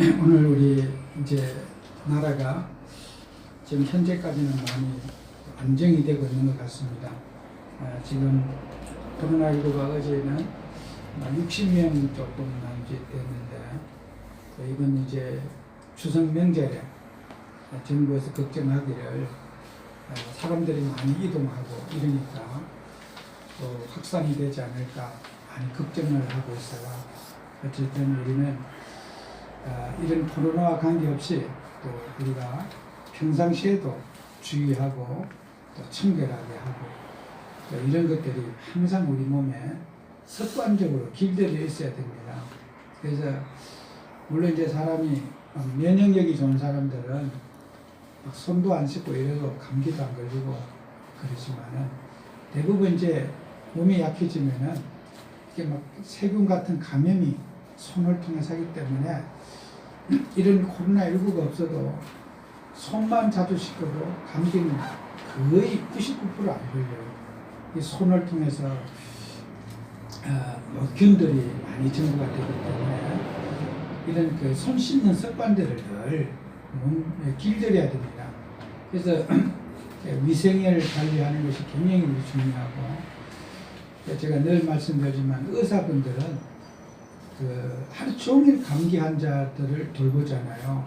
오늘 우리 이제 나라가 지금 현재까지는 많이 안정이 되고 있는 것 같습니다. 지금 코로나19가 어제는 60명 조금 남짓됐는데 이번 이제 추석 명절에 정부에서 걱정하기를 사람들이 많이 이동하고 이러니까 또 확산이 되지 않을까 많이 걱정을 하고 있어요. 어쨌든 우리는 이런 코로나와 관계없이 또 우리가 평상시에도 주의하고 또 청결하게 하고 또 이런 것들이 항상 우리 몸에 습관적으로 길들여 있어야 됩니다. 그래서 물론 이제 사람이 면역력이 좋은 사람들은 막 손도 안 씻고 이래도 감기도 안 걸리고 그러지만은 대부분 이제 몸이 약해지면은 이게 막 세균 같은 감염이 손을 통해서 하기 때문에 이런 코로나19가 없어도 손만 자주 씻어도 감기는 거의 99% 안 걸려요. 이 손을 통해서 균들이 많이 증가가 되기 때문에 이런 그 손 씻는 습관들을 늘 몸에 길들여야 됩니다. 그래서 위생을 관리하는 것이 굉장히 중요하고 제가 늘 말씀드리지만 의사분들은 하루 종일 감기 환자들을 돌보잖아요.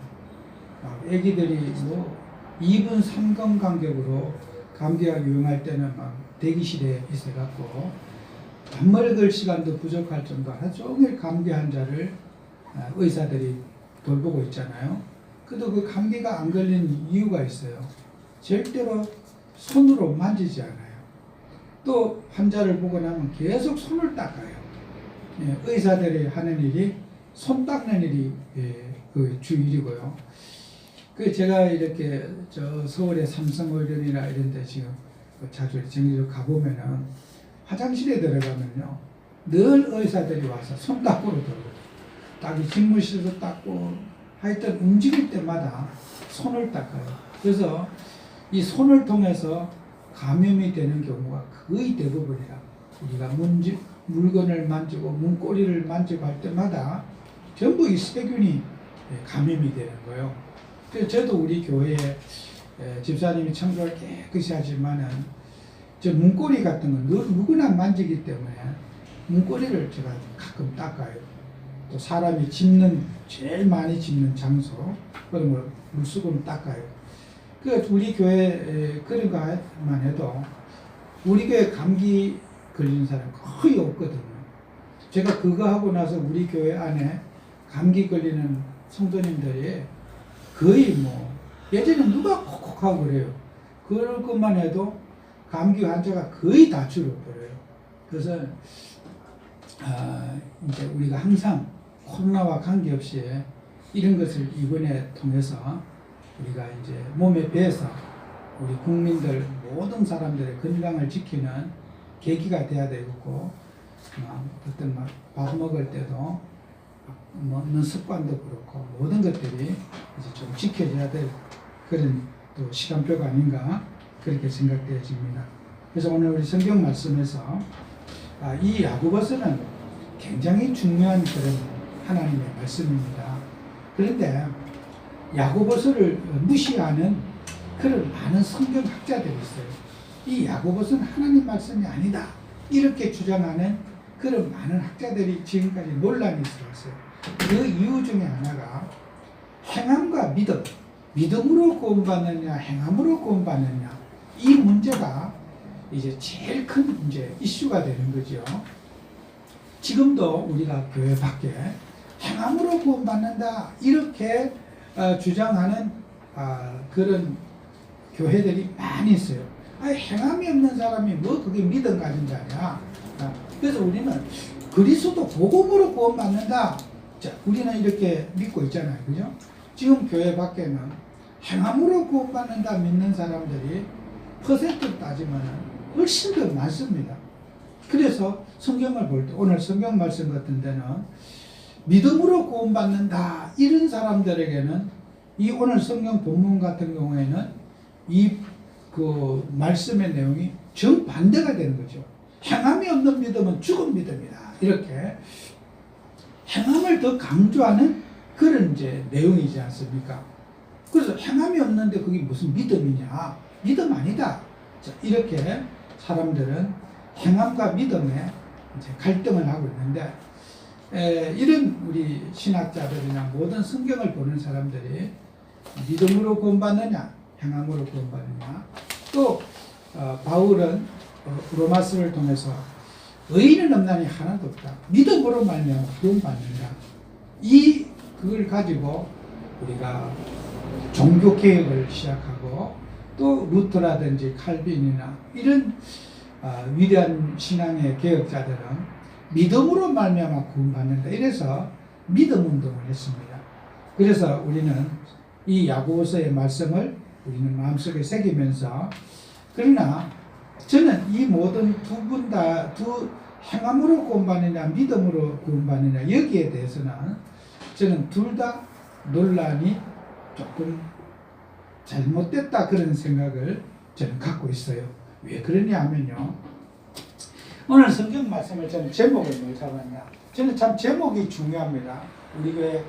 애기들이 뭐 2분 3분 간격으로 감기가 유행할 때는 막 대기실에 있어갖고 밥 먹을 시간도 부족할 정도 하루 종일 감기 환자를 의사들이 돌보고 있잖아요. 그래도 그 감기가 안 걸리는 이유가 있어요. 절대로 손으로 만지지 않아요. 또 환자를 보고 나면 계속 손을 닦아요. 의사들이 하는 일이 손 닦는 일이 그 주일이고요. 제가 이렇게 저 서울의 삼성의료원이나 이런 데 지금 자주 정기적으로 가보면은 화장실에 들어가면요 늘 의사들이 와서 손 닦으러 들어오고 딱 집무실도 닦고 하여튼 움직일 때마다 손을 닦아요. 그래서 이 손을 통해서 감염이 되는 경우가 거의 대부분이라 우리가 물건을 만지고 문고리를 만지고 할 때마다 전부 이 세균이 감염이 되는 거예요. 그래서 저도 우리 교회에 집사님이 청소를 깨끗이 하지만은 저 문고리 같은 건 누구나 만지기 때문에 문고리를 제가 가끔 닦아요. 또 사람이 제일 많이 짚는 장소 그런 걸 물수건 닦아요. 우리 교회 그런 것만 해도 우리 교회 감기 걸리는 사람 거의 없거든요. 제가 그거 하고 나서 우리 교회 안에 감기 걸리는 성도님들이 거의 뭐 예전에 누가 콕콕하고 그래요. 그럴 것만 해도 감기 환자가 거의 다 줄어버려요. 그래서 이제 우리가 항상 코로나와 관계없이 이런 것을 이번에 통해서 우리가 이제 몸에 배서 우리 국민들 모든 사람들의 건강을 지키는 계기가 돼야 되고 어떤 밥 먹을 때도 먹는 습관도 그렇고 모든 것들이 이제 좀 지켜져야 될 그런 또 시간표가 아닌가 그렇게 생각되어집니다. 그래서 오늘 우리 성경 말씀에서 이 야고보서는 굉장히 중요한 그런 하나님의 말씀입니다. 그런데 야고보서를 무시하는 그런 많은 성경 학자들이 있어요. 이 야고보서는 하나님 말씀이 아니다 이렇게 주장하는 그런 많은 학자들이 지금까지 논란이 있었어요. 그 이유 중에 하나가 행함과 믿음으로 구원받느냐 행함으로 구원받느냐 이 문제가 이제 제일 큰 문제 이슈가 되는 거죠. 지금도 우리가 교회 밖에 행함으로 구원받는다 이렇게 주장하는 그런 교회들이 많이 있어요. 행함이 없는 사람이 뭐 그게 믿음 가진 자냐. 그래서 우리는 그리스도 복음으로 구원받는다. 자, 우리는 이렇게 믿고 있잖아요. 그죠? 지금 교회 밖에는 행함으로 구원받는다 믿는 사람들이 퍼센트로 따지면 훨씬 더 많습니다. 그래서 성경을 볼 때 오늘 성경 말씀 같은 데는 믿음으로 구원받는다 이런 사람들에게는 이 오늘 성경 본문 같은 경우에는 이 그 말씀의 내용이 정반대가 되는 거죠. 행함이 없는 믿음은 죽은 믿음이다. 이렇게 행함을 더 강조하는 그런 이제 내용이지 않습니까? 그래서 행함이 없는데 그게 무슨 믿음이냐? 믿음 아니다. 자, 이렇게 사람들은 행함과 믿음에 이제 갈등을 하고 있는데, 이런 우리 신학자들이나 모든 성경을 보는 사람들이 믿음으로 구원받느냐, 행함으로 구원받느냐, 또 바울은 로마서를 통해서 의인은 없나니 하나도 없다. 믿음으로 말미암아 구원받는다. 그걸 가지고 우리가 종교 개혁을 시작하고 또 루터라든지 칼빈이나 이런 위대한 신앙의 개혁자들은 믿음으로 말미암아 구원받는다. 이래서 믿음 운동을 했습니다. 그래서 우리는 이 야고보서의 말씀을 우리는 마음속에 새기면서, 그러나 저는 이 모든 두 행함으로 구원받느냐 믿음으로 구원받느냐 여기에 대해서는 저는 둘 다 논란이 조금 잘못됐다 그런 생각을 저는 갖고 있어요. 왜 그러냐 하면요, 오늘 성경 말씀을 저는 제목을 뭘 잡았냐, 저는 참 제목이 중요합니다. 우리 교회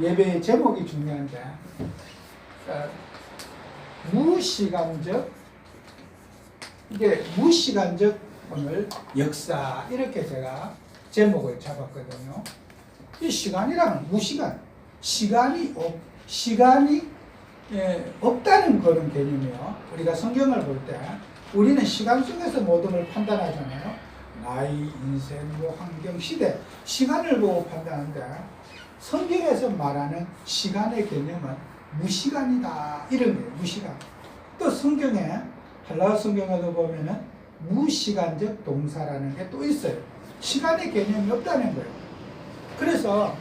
예배의 제목이 중요한데, 무시간적, 이게 무시간적 오늘 역사, 이렇게 제가 제목을 잡았거든요. 이 시간이란 무시간, 시간이 없다는 그런 개념이에요. 우리가 성경을 볼 때 우리는 시간 속에서 모든 걸 판단하잖아요. 나이, 인생, 환경, 시대, 시간을 보고 판단하는데, 성경에서 말하는 시간의 개념은 무시간이다, 이런 거예요. 무시간. 또 성경에, 헬라어 성경에도 보면은 무시간적 동사라는 게 또 있어요. 시간의 개념이 없다는 거예요. 그래서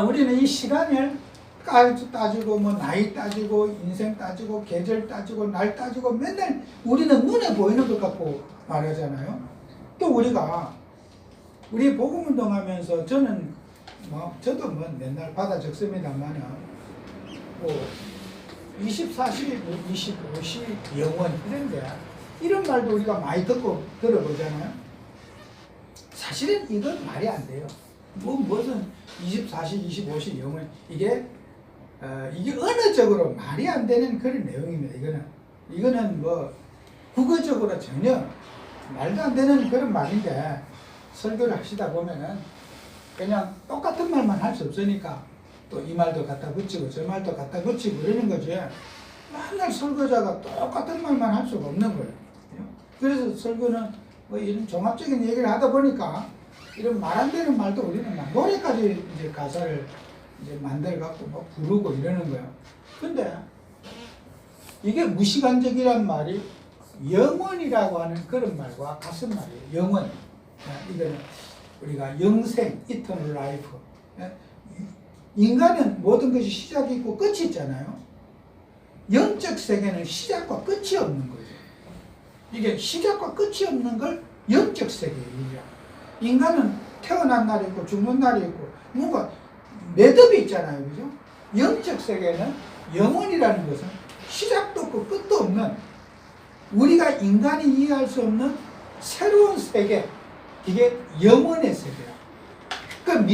우리는 이 시간을 따지고 나이 따지고 인생 따지고 계절 따지고 날 따지고 맨날 우리는 눈에 보이는 것 갖고 말하잖아요. 또 우리 복음 운동하면서 저는 저도 맨날 받아 적습니다만은 24시, 25시 영원 이런 말도 우리가 많이 들어보잖아요. 사실은 이건 말이 안 돼요. 무슨 24시, 25시 영원, 이게 언어적으로 말이 안 되는 그런 내용입니다. 이거는 국어적으로 전혀 말도 안 되는 그런 말인데, 설교를 하시다 보면은 그냥 똑같은 말만 할 수 없으니까 또 이 말도 갖다 붙이고 저 말도 갖다 붙이고 이러는 거지. 맨날 설교자가 똑같은 말만 할 수가 없는 거예요. 그래서 설교는 이런 종합적인 얘기를 하다 보니까 이런 말 안 되는 말도 우리는 노래까지 이제 가사를 이제 만들어갖고 부르고 이러는 거예요. 근데 이게 무시간적이란 말이 영원이라고 하는 그런 말과 같은 말이에요. 영원. 이거는 우리가 영생, eternal life. 인간은 모든 것이 시작이 있고 끝이 있잖아요. 영적 세계는 시작과 끝이 없는 거죠. 이게 시작과 끝이 없는 걸 영적 세계예요. 인간은 태어난 날이 있고 죽는 날이 있고 뭔가 매듭이 있잖아요. 그죠? 영적 세계는 영원이라는 것은 시작도 없고 끝도 없는, 우리가 인간이 이해할 수 없는 새로운 세계, 이게 영원의 세계야. 그러니까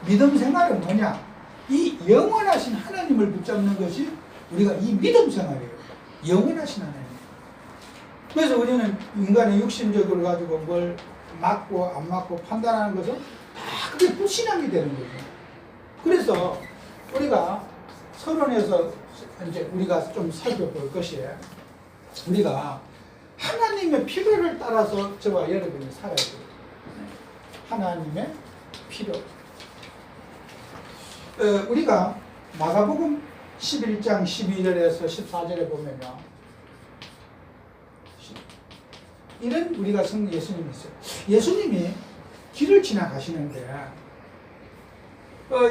믿음 생활은 뭐냐? 이 영원하신 하나님을 붙잡는 것이 우리가 이 믿음 생활이에요. 영원하신 하나님. 그래서 우리는 인간의 육신적으로 가지고 뭘 맞고 안 맞고 판단하는 것은 다 그게 불신앙이 되는 거죠. 그래서 우리가 서론에서 이제 우리가 좀 살펴볼 것이, 우리가 하나님의 필요를 따라서 저와 여러분이 살아야 돼요. 하나님의 필요. 우리가 마가복음 11장 12절에서 14절에 보면요, 이런 우리가 예수님이 있어요. 예수님이 길을 지나가시는데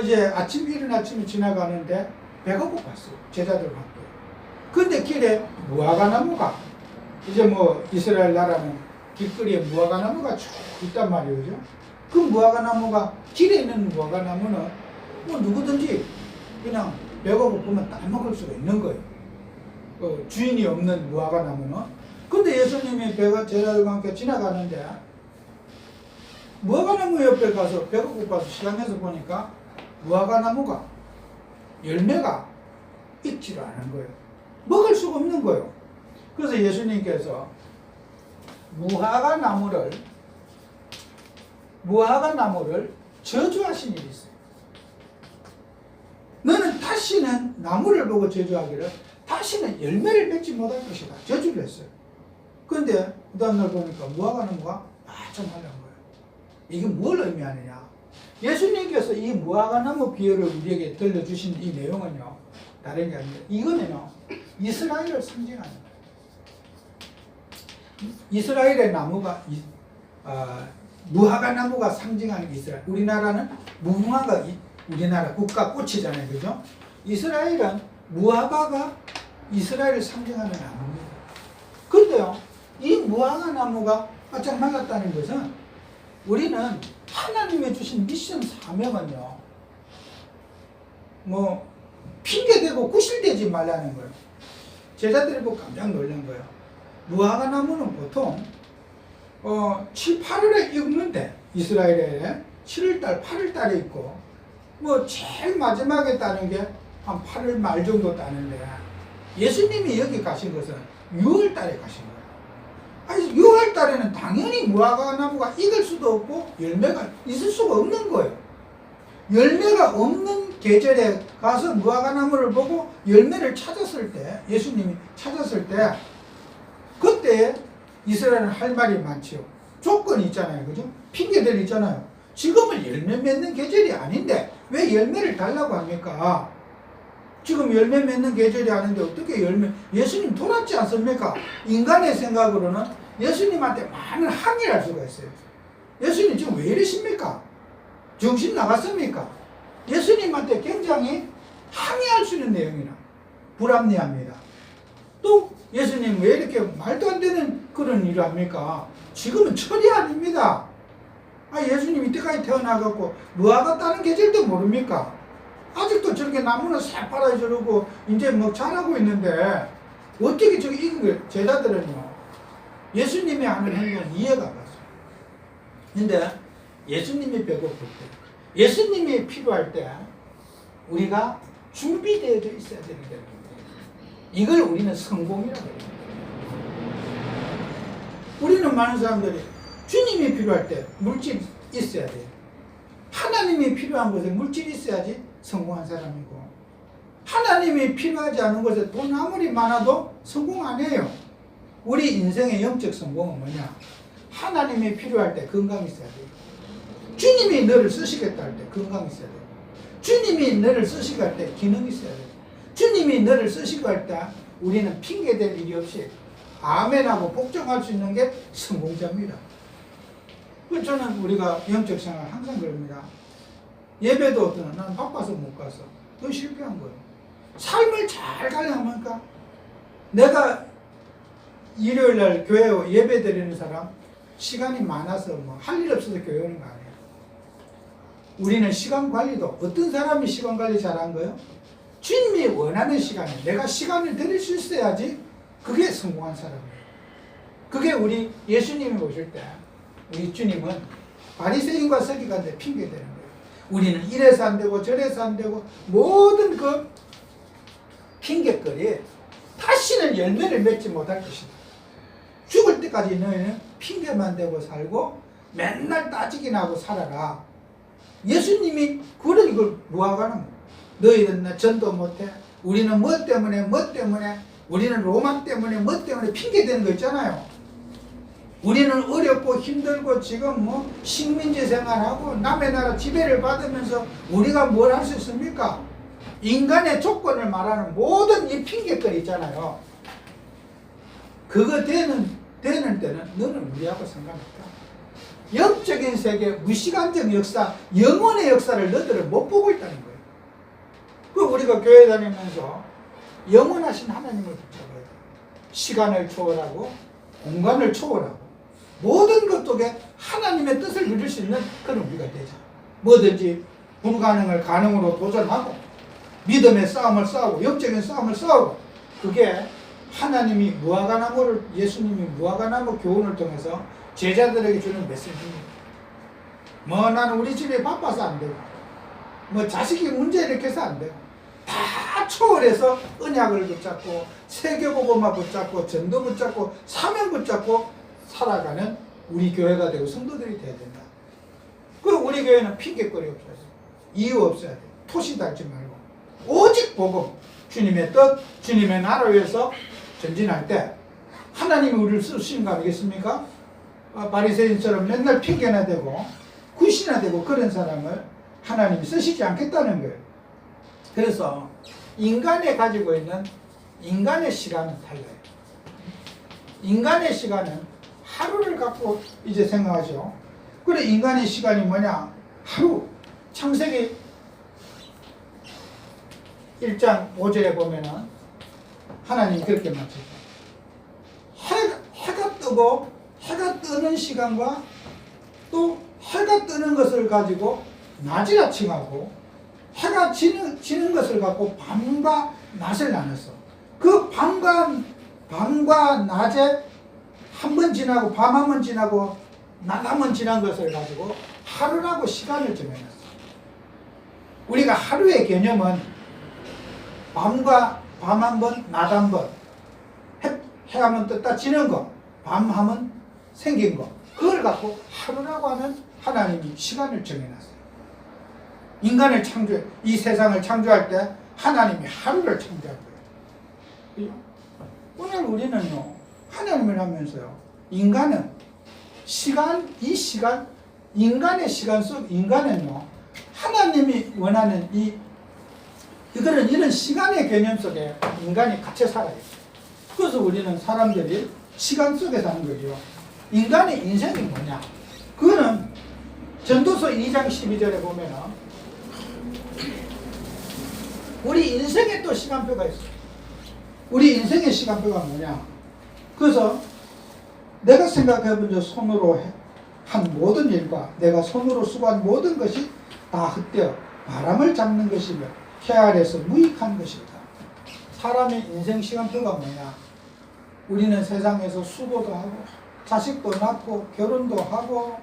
이제 이른 아침에 지나가는데 배가 고팠어요. 제자들과 함께. 근데 길에 무화과나무가, 이제 이스라엘 나라는 길거리에 무화과나무가 쭉 있단 말이에요. 그죠? 그 무화과나무가, 길에 있는 무화과나무는 누구든지 그냥 배가 고프면 따먹을 수가 있는 거예요. 주인이 없는 무화과나무는. 근데 예수님이 제자들과 함께 지나가는데 무화과나무 옆에 가서 배가 고파서 시장에서 보니까 무화과 나무가 열매가 있지를 않은 거예요. 먹을 수가 없는 거예요. 그래서 예수님께서 무화과 나무를 저주하신 일이 있어요. 너는 다시는 나무를 보고 저주하기를 다시는 열매를 맺지 못할 것이다. 저주를 했어요. 그런데 그 다음날 보니까 무화과 나무가 좀 하려는 거예요. 이게 뭘 의미하느냐? 예수님께서 이 무화과 나무 비유를 우리에게 들려주신 이 내용은요, 다른 게 아니라 이거는요, 이스라엘을 상징하는 거예요. 이스라엘의 나무가 무화과 나무가 상징하는 이스라엘. 우리나라는 무화과가 우리나라 국가 꽃이잖아요, 그죠? 이스라엘은 무화과가 이스라엘을 상징하는 나무입니다. 그런데요, 이 무화과 나무가 바짝 말랐다는 것은 우리는 하나님이 주신 미션 사명은요, 뭐 핑계대고 구실대지 말라는 거예요. 제자들이 보고 깜짝 놀란 거예요. 무화과 나무는 보통 7, 8월에 익는데 이스라엘에 7월달, 8월달에 있고 뭐 제일 마지막에 따는 게 한 8월 말 정도 따는데 예수님이 여기 가신 것은 6월달에 가신 거예요. 아니 6월달에는 당연히 무화과 나무가 익을 수도 없고 열매가 있을 수가 없는 거예요. 열매가 없는 계절에 가서 무화과 나무를 보고 열매를 찾았을 때, 예수님이 찾았을 때 그때 이스라엘은 할 말이 많지요. 조건이 있잖아요. 그죠? 핑계들 있잖아요. 지금은 열매 맺는 계절이 아닌데 왜 열매를 달라고 합니까? 지금 열매 맺는 계절이 아닌데 어떻게 예수님 돌았지 않습니까? 인간의 생각으로는 예수님한테 많은 항의를 할 수가 있어요. 예수님 지금 왜 이러십니까? 정신 나갔습니까? 예수님한테 굉장히 항의할 수 있는 내용이나 불합리합니다. 또 예수님 왜 이렇게 말도 안 되는 그런 일을 합니까? 지금은 철이 아닙니다. 예수님 이때까지 태어나갖고 무화과 따는 계절도 모릅니까? 아직도 저렇게 나무는 새파랗게 저러고 이제 뭐 자라고 있는데 어떻게 저게 익은 거예요? 제자들은요, 예수님이 하는 행동은 이해가 안 갔어요. 근데 예수님이 배고플 때, 예수님이 필요할 때 우리가 준비되어 있어야 되는 거예요. 이걸 우리는 성공이라고 해요. 우리는 많은 사람들이 주님이 필요할 때 물질이 있어야 돼요. 하나님이 필요한 곳에 물질이 있어야지 성공한 사람이고, 하나님이 필요하지 않은 곳에 돈 아무리 많아도 성공 안 해요. 우리 인생의 영적 성공은 뭐냐? 하나님이 필요할 때 건강이 있어야 돼요. 주님이 너를 쓰시겠다 할 때 건강이 있어야 돼요. 주님이 너를 쓰시고 할 때 기능이 있어야 돼요. 주님이 너를 쓰시고 할 때 우리는 핑계댈 일이 없이 아멘하고 복종할 수 있는 게 성공자입니다. 저는 우리가 영적 생활 항상 그럽니다. 예배도 어떠나 난 바빠서 못 가서 그건 실패한 거예요. 삶을 잘 가려니까 내가 일요일날 교회 예배 드리는 사람 시간이 많아서 뭐 할 일 없어서 교회 오는 거 아니에요. 우리는 시간 관리도 어떤 사람이 시간 관리 잘한 거예요? 주님이 원하는 시간에 내가 시간을 드릴 수 있어야지 그게 성공한 사람이에요. 그게 우리 예수님이 오실 때 우리 주님은 바리새인과 서기관들 핑계대는 거예요. 우리는 이래서 안 되고 저래서 안 되고 모든 그 핑계거리에 다시는 열매를 맺지 못할 것이다. 죽을 때까지 너희는 핑계만 대고 살고 맨날 따지기나 하고 살아라. 예수님이 그런 이걸 무화과는 너희는 전도 못해. 우리는 뭐 때문에 우리는 로만 때문에 뭐 때문에 핑계대는 거 있잖아요. 우리는 어렵고 힘들고 지금 뭐 식민지 생활하고 남의 나라 지배를 받으면서 우리가 뭘 할 수 있습니까? 인간의 조건을 말하는 모든 이 핑계거리 있잖아요. 그거 되는 때는 너는 우리하고 상관없다. 영적인 세계, 무시간적 역사, 영혼의 역사를 너희들은 못 보고 있다는 거예요. 그 우리가 교회 다니면서 영원하신 하나님을 붙잡아야 돼요. 시간을 초월하고 공간을 초월하고 모든 것 속에 하나님의 뜻을 이룰 수 있는 그런 우리가 되죠. 뭐든지 불가능을 가능으로 도전하고 믿음의 싸움을 싸우고 영적인 싸움을 싸우고, 그게 하나님이 무화과나무를, 예수님이 무화과나무 교훈을 통해서 제자들에게 주는 메시지입니다. 뭐 나는 우리 집에 바빠서 안 되고 뭐 자식이 문제 이렇게 해서 안 돼요. 다 초월해서 언약을 붙잡고 세계복음화 붙잡고 전도 붙잡고 사명 붙잡고 살아가는 우리 교회가 되고 성도들이 돼야 된다. 그리고 우리 교회는 핑계거리 없어야 돼. 이유 없어야 돼. 토시 달지 말고 오직 복음, 주님의 뜻, 주님의 나라를 위해서 전진할 때 하나님이 우리를 쓰시는 거 아니겠습니까? 바리새인처럼 맨날 핑계나 대고 굿이나 대고 그런 사람을 하나님이 쓰시지 않겠다는 거예요. 그래서 인간이 가지고 있는 인간의 시간은 달라요. 인간의 시간은 하루를 갖고 이제 생각하죠. 그래 인간의 시간이 뭐냐? 하루. 창세기 1장 5절에 보면은 하나님이 그렇게 말씀하세요. 해가 뜨고 해가 뜨는 시간과 또 해가 뜨는 것을 가지고 낮이라 칭하고 해가 지는 것을 갖고 밤과 낮을 나눴어. 그 밤과 낮에 한 번 지나고 밤 한 번 지나고 낮 한 번 지난 것을 가지고 하루라고 시간을 정해놨어. 우리가 하루의 개념은 밤과 밤 한 번, 낮 한 번, 해 하면 떴다 지는 거, 밤 하면 생긴 거, 그걸 갖고 하루라고 하는 하나님이 시간을 정해놨어요. 인간을 이 세상을 창조할 때 하나님이 하루를 창조할 거예요. 오늘 우리는요, 하나님을 하면서요, 인간은 인간의 시간 속 인간은요, 하나님이 원하는 이런 시간의 개념 속에 인간이 갇혀 살아요. 그래서 우리는 사람들이 시간 속에 사는 거죠. 인간의 인생이 뭐냐? 그거는 전도서 2장 12절에 보면은 우리 인생에 또 시간표가 있어요. 우리 인생의 시간표가 뭐냐? 그래서 내가 생각해 본 적 손으로 한 모든 일과 내가 손으로 수고한 모든 것이 다 헛되어 바람을 잡는 것이며 해 아래서 무익한 것이다. 사람의 인생 시간표가 뭐냐? 우리는 세상에서 수고도 하고 자식도 낳고 결혼도 하고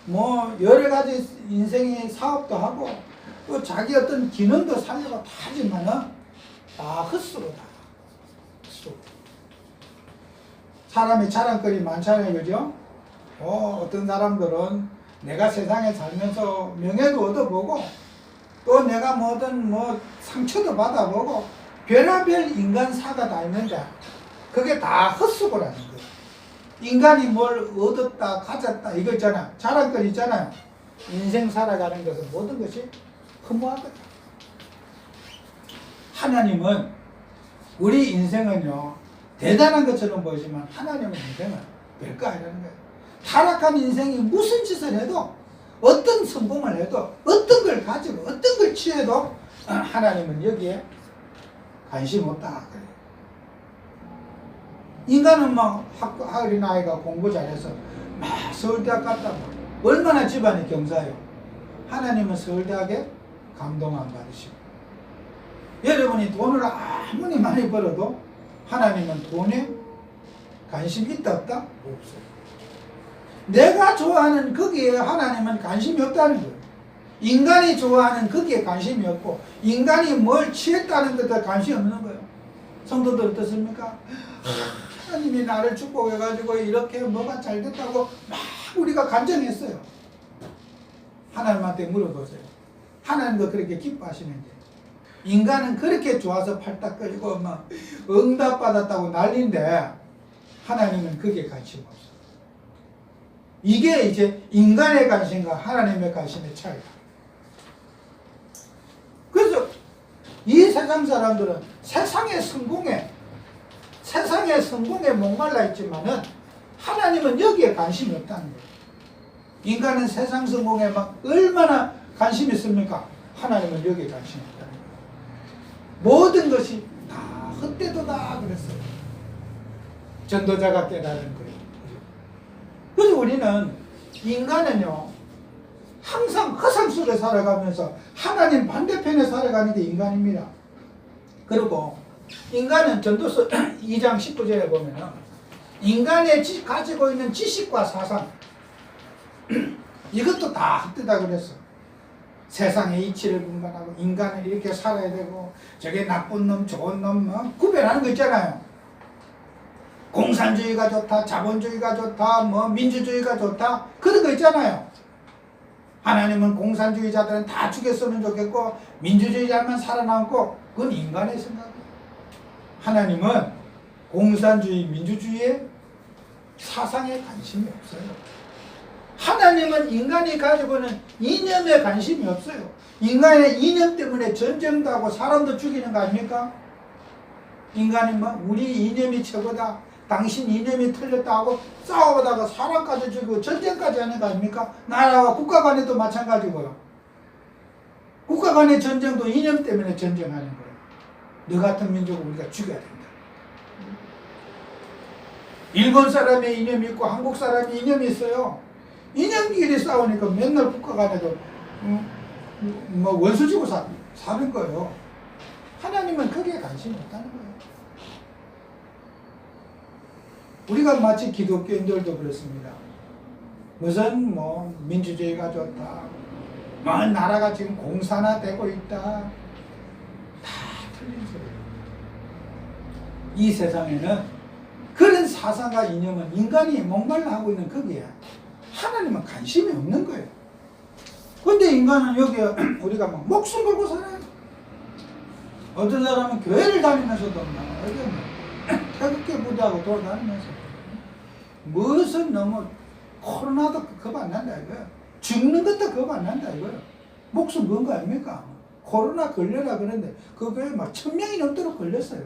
뭐 여러 가지 인생의 사업도 하고 또 자기 어떤 기능도 살려고 다 하지만은 다 헛수고다. 헛수고. 사람이 자랑거리 많잖아요, 그죠? 어떤 사람들은 내가 세상에 살면서 명예도 얻어보고 또 내가 뭐든 상처도 받아보고 별의별 인간사가 다 있는데 그게 다 헛수고라는 거예요. 인간이 뭘 얻었다 가졌다 이거 있잖아. 자랑거리 있잖아요. 인생 살아가는 것은 모든 것이 허무하거든. 하나님은 우리 인생은요 대단한 것처럼 보이지만 하나님의 인생은 별거 아니라는 거예요. 타락한 인생이 무슨 짓을 해도 어떤 성공을 해도 어떤 걸 가지고 어떤 걸 취해도 하나님은 여기에 관심 없다 그래요. 인간은 막 어린아이가 공부 잘해서 막 서울대학 갔다 얼마나 집안이 경사요. 하나님은 서울대학에 감동 안 받으시고 여러분이 돈을 아무리 많이 벌어도 하나님은 돈에 관심 있다 없다? 없어요. 내가 좋아하는 거기에 하나님은 관심이 없다는 거예요. 인간이 좋아하는 거기에 관심이 없고 인간이 뭘 취했다는 것에 관심이 없는 거예요. 성도들 어떻습니까? 하나님이 나를 축복해가지고 이렇게 뭐가 잘 됐다고 막 우리가 간증했어요. 하나님한테 물어보세요. 하나님도 그렇게 기뻐하시는지. 인간은 그렇게 좋아서 팔딱거리고 막 응답받았다고 난리인데 하나님은 그게 관심 없어요. 이게 이제 인간의 관심과 하나님의 관심의 차이다. 그래서 이 세상 사람들은 세상의 성공에 목말라 있지만은 하나님은 여기에 관심이 없다는 거예요. 인간은 세상 성공에 막 얼마나 관심이 있습니까? 하나님은 여기에 관심이 없다는 거예요. 모든 것이 다 헛되도다 그랬어요. 전도자가 깨달은 거예요. 그래서 우리는 인간은요 항상 허상 속에 살아가면서 하나님 반대편에 살아가는 게 인간입니다. 그리고 인간은 전도서 2장 19절에 보면은 인간의 가지고 있는 지식과 사상 이것도 다 헛되다 그랬어. 세상의 이치를 분간하고 인간은 이렇게 살아야 되고 저게 나쁜 놈 좋은 놈 구별하는 거 있잖아요. 공산주의가 좋다, 자본주의가 좋다, 민주주의가 좋다, 그런 거 있잖아요. 하나님은 공산주의자들은 다 죽였으면 좋겠고 민주주의자만 살아남고 그건 인간의 생각이에요. 하나님은 공산주의, 민주주의의 사상에 관심이 없어요. 하나님은 인간이 가지고 있는 이념에 관심이 없어요. 인간의 이념 때문에 전쟁도 하고 사람도 죽이는 거 아닙니까? 인간이 우리 이념이 최고다, 당신 이념이 틀렸다 하고 싸우다가 사람까지 죽이고 전쟁까지 하는 거 아닙니까? 나라와 국가 간에도 마찬가지고요. 국가 간의 전쟁도 이념 때문에 전쟁하는 거예요. 너 같은 민족을 우리가 죽여야 된다. 일본 사람의 이념이 있고 한국 사람의 이념이 있어요. 이념끼리 싸우니까 맨날 국가 간에도 원수 지고 사는 거예요. 하나님은 거기에 관심이 없다는 거예요. 우리가 마치 기독교인들도 그렇습니다. 무슨 민주주의가 좋다, 나라가 지금 공산화되고 있다, 다 틀린 소리예요. 이 세상에는 그런 사상과 이념은 인간이 목말라 하고 있는 거기에 하나님은 관심이 없는 거예요. 근데 인간은 여기에 우리가 목숨 걸고 살아요. 어떤 사람은 교회를 다니면서도 태극기 부대하고 돌아다니면서 무슨 너무 코로나도 겁 안 난다 이거예요. 죽는 것도 겁 안 난다 이거예요. 목숨 건 거 아닙니까? 코로나 걸려라 그러는데 그 교회 1000명이 넘도록 걸렸어요.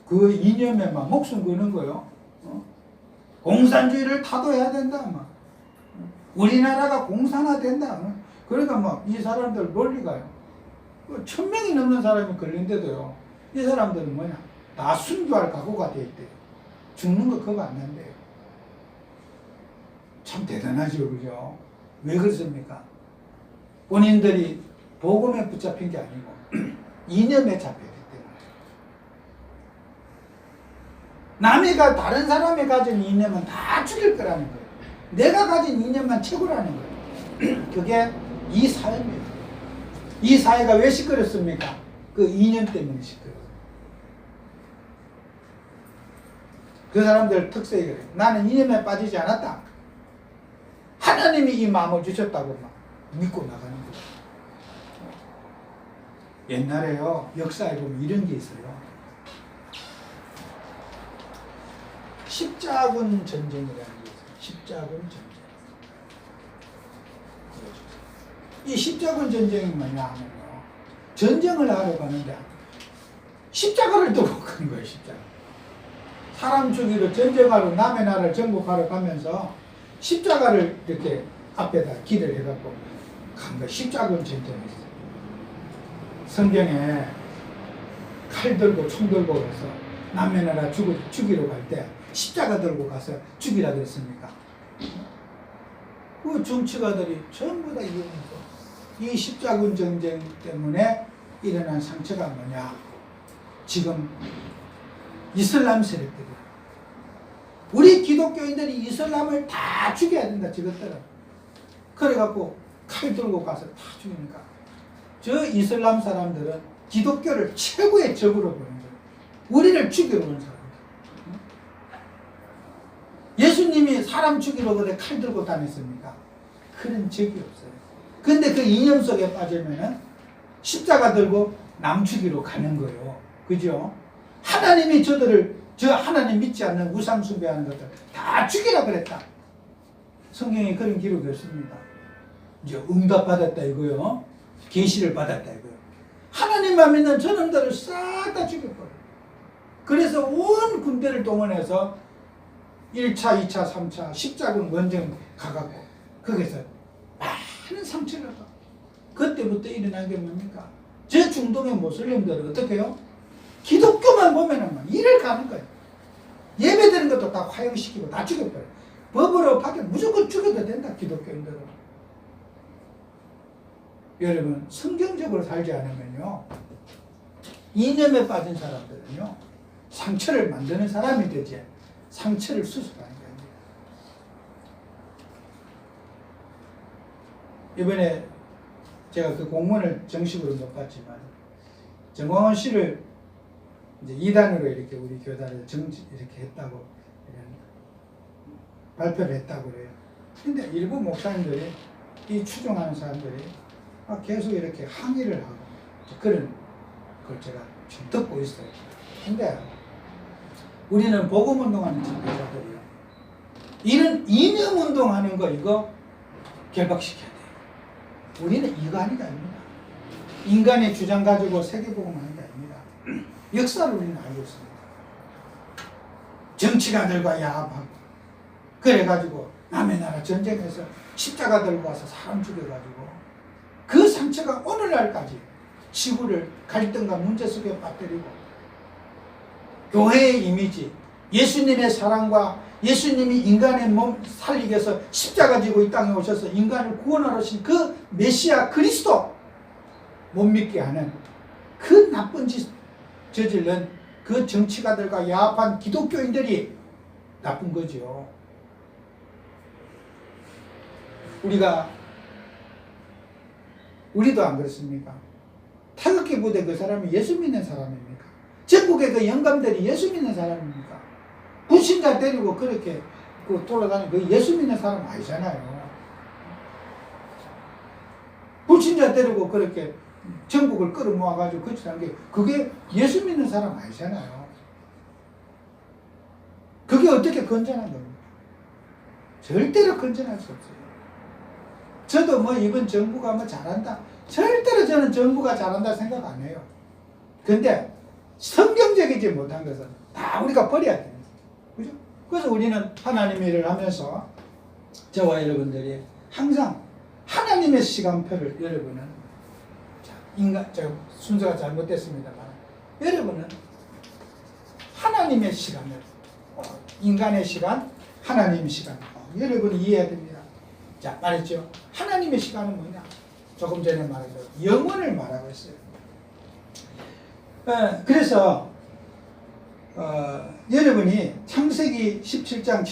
그 이념에 목숨 거는 거요. 공산주의를 타도해야 된다. 우리나라가 공산화된다. 그러니까 이 사람들 논리가요. 1000명이 넘는 사람이 걸린데도요. 이 사람들은 다 순교할 각오가 돼 있대요. 죽는 거 겁 안 난대요. 참 대단하죠, 그죠? 왜 그렇습니까? 본인들이 복음에 붙잡힌 게 아니고 이념에 잡혀있기 때문에. 다른 사람이 가진 이념은 다 죽일 거라는 거예요. 내가 가진 이념만 최고라는 거예요. 그게 이 사회입니다. 이 사회가 왜 시끄럽습니까? 그 이념 때문에 시끄러워요. 그 사람들 특성이 그래요. 나는 이념에 빠지지 않았다. 하나님이 이 마음을 주셨다고 믿고 나가는 거예요. 옛날에요, 역사에 보면 이런 게 있어요. 십자군 전쟁이라는 게 있어요. 십자군 전쟁. 이 십자군 전쟁이 뭐냐 하면요, 전쟁을 하러 가는데 십자가를 들고 가는 거예요. 십자가. 사람 죽이러 전쟁하러 남의 나라를 정복하러 가면서 십자가를 이렇게 앞에다 기대를 해갖고 간 거예요. 십자군 전쟁이 있어요. 성경에 칼 들고 총 들고 가서 남의 나라 죽이러 갈 때 십자가 들고 가서 죽이라 그랬습니까? 그 정치가들이 전부 다 이용해서 이 십자군 전쟁 때문에 일어난 상처가 뭐냐? 지금 이슬람 세력들이, 우리 기독교인들이 이슬람을 다 죽여야 된다, 저것들은. 그래갖고 칼 들고 가서 다 죽이니까 저 이슬람 사람들은 기독교를 최고의 적으로 보는 거예요. 우리를 죽이러 오는 사람들. 예수님이 사람 죽이러 그래 칼 들고 다녔습니까? 그런 적이 없어요. 근데 그 이념 속에 빠지면은 십자가 들고 남 죽이러 가는 거예요. 그죠? 하나님이 저 하나님 믿지 않는 우상 숭배하는 것들 다 죽이라 그랬다. 성경에 그런 기록이 없습니다. 이제 응답 받았다 이거요. 계시를 받았다 이거요. 하나님만 믿는 저놈들을 싹 다 죽여버려요. 그래서 온 군대를 동원해서 1차, 2차, 3차 십자군 원정 가갖고 거기서 많은 상처를 받고, 그때부터 일어난 게 뭡니까? 저 중동의 모슬림들은 어떻게 해요? 기독교만 보면은 일을 가는 거예요. 예배 드리는 것도 다 화형시키고 다 죽여버려요. 법으로 밖에 무조건 죽여도 된다, 기독교인들은. 여러분, 성경적으로 살지 않으면요, 이념에 빠진 사람들은요, 상처를 만드는 사람이 되지 상처를 수습하는 게 아니에요. 이번에 제가 그 공문을 정식으로 못 봤지만 정광훈 씨를 이제 2단으로 이렇게 우리 교단을 이렇게 했다고 발표를 했다고 그래요. 근데 일부 목사님들이 이 추종하는 사람들이 계속 이렇게 항의를 하고 그런 걸 제가 좀 듣고 있어요. 근데 우리는 복음운동하는 집회자들이요. 이런 이념운동하는 거 이거 결박시켜야 돼요. 우리는 이거 하는 게 아닙니다. 인간의 주장 가지고 세계복음하는 게 아닙니다. 역사를 우리는 알고 있습니다. 정치가들과 야합하고 그래가지고 남의 나라 전쟁에서 십자가 들고 와서 사람 죽여가지고 그 상처가 오늘날까지 지구를 갈등과 문제 속에 빠뜨리고 교회의 이미지, 예수님의 사랑과 예수님이 인간의 몸 살리기 위해서 십자가 지고 이 땅에 오셔서 인간을 구원하러 오신 그 메시아 그리스도 못 믿게 하는 그 나쁜 짓 저지른 그 정치가들과 야합한 기독교인들이 나쁜 거죠. 우리도 안 그렇습니까? 태극기 부대 그 사람이 예수 믿는 사람입니까? 전국의 그 영감들이 예수 믿는 사람입니까? 불신자 데리고 그렇게 돌아다니는 그 예수 믿는 사람 아니잖아요. 불신자 데리고 그렇게 전국을 끌어모아가지고 거치라는 게 그게 예수 믿는 사람 아니잖아요. 그게 어떻게 건전한 겁니까? 절대로 건전할 수 없어요. 저도 뭐 이번 정부가 뭐 잘한다. 절대로 저는 정부가 잘한다 생각 안 해요. 근데 성경적이지 못한 것은 다 우리가 버려야 됩니다. 그죠? 그래서 우리는 하나님의 일을 하면서 저와 여러분들이 항상 하나님의 시간표를 여러분은 제가 순서가 잘못됐습니다만 여러분은 하나님의 시간을 인간의 시간, 하나님의 시간 여러분이 이해해야 됩니다. 자, 말했죠. 하나님의 시간은 뭐냐? 조금 전에 말했죠. 영원을 말하고 있어요. 그래서 여러분이 창세기 17장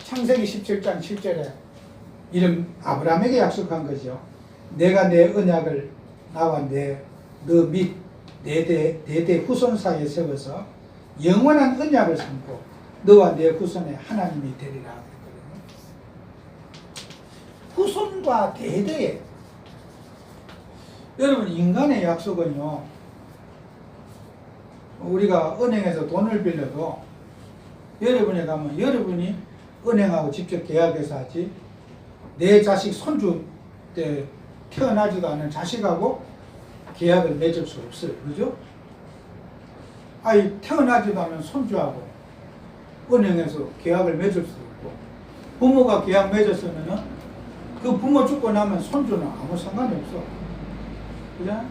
7절에 이름 아브라함에게 약속한 거죠. 내가 내 언약을 나와 너 및 대대 후손 사이에 세워서 영원한 언약을 삼고 너와 내 후손의 하나님이 되리라 그랬거든요. 후손과 대대에 여러분 인간의 약속은요. 우리가 은행에서 돈을 빌려도 여러분에 가면 여러분이 은행하고 직접 계약해서 하지 내 자식 손주 때 태어나지도 않은 자식하고 계약을 맺을 수 없어요. 그죠? 아니 태어나지도 않은 손주하고 은행에서 계약을 맺을 수 없고 부모가 계약 맺었으면은 그 부모 죽고 나면 손주는 아무 상관이 없어. 그죠?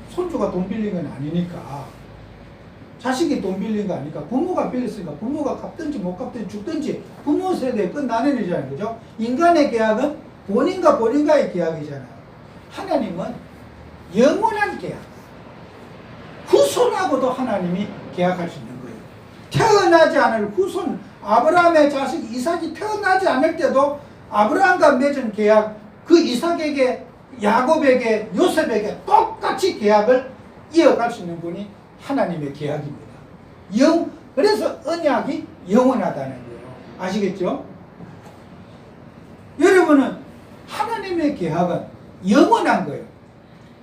손주가 돈 빌린 건 아니니까 자식이 돈 빌린 거 아니까 부모가 빌렸으니까 부모가 갚든지 못 갚든지 죽든지 부모 세대에 끝나는 일이잖아요. 그죠? 인간의 계약은 본인과 본인과의 계약이잖아요. 하나님은 영원한 계약. 후손하고도 하나님이 계약할 수 있는 거예요. 태어나지 않을 후손, 아브라함의 자식 이삭이 태어나지 않을 때도 아브라함과 맺은 계약, 그 이삭에게, 야곱에게, 요셉에게 똑같이 계약을 이어갈 수 있는 분이 하나님의 계약입니다. 그래서 언약이 영원하다는 거예요. 아시겠죠? 여러분은 하나님의 계약은 영원한 거예요.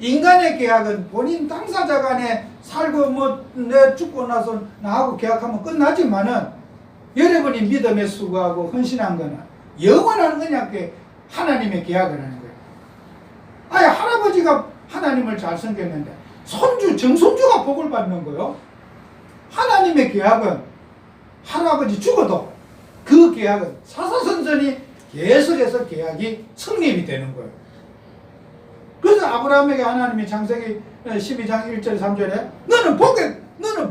인간의 계약은 본인 당사자 간에 살고 내 죽고 나서 나하고 계약하면 끝나지만은 여러분이 믿음에 수고하고 헌신한 거는 영원한 언약에 하나님의 계약을 하는 거예요. 아예 할아버지가 하나님을 잘 섬겼는데 정손주가 복을 받는 거요. 하나님의 계약은 할아버지 죽어도 그 계약은 사사선선이 계속해서 계약이 성립이 되는 거예요. 그래서 아브라함에게 하나님이 창세기 12장 1절 3절에 너는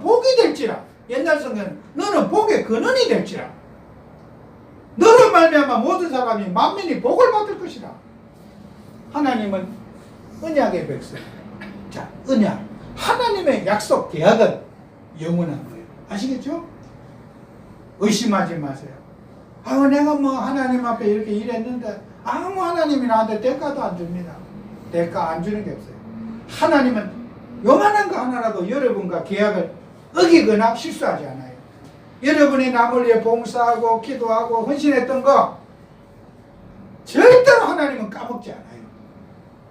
복이 될지라. 옛날 성경은 너는 복의 근원이 될지라. 너를 말미암아 모든 사람이 만민이 복을 받을 것이라. 하나님은 언약의 백성. 자, 언약. 하나님의 약속, 계약은 영원한 거예요. 아시겠죠? 의심하지 마세요. 내가 뭐 하나님 앞에 이렇게 일했는데 아무 하나님이 나한테 대가도 안 줍니다. 대가 안 주는 게 없어요. 하나님은 요만한 거 하나라도 여러분과 계약을 어기거나 실수하지 않아요. 여러분이 남을 위해 봉사하고 기도하고 헌신했던 거 절대로 하나님은 까먹지 않아요.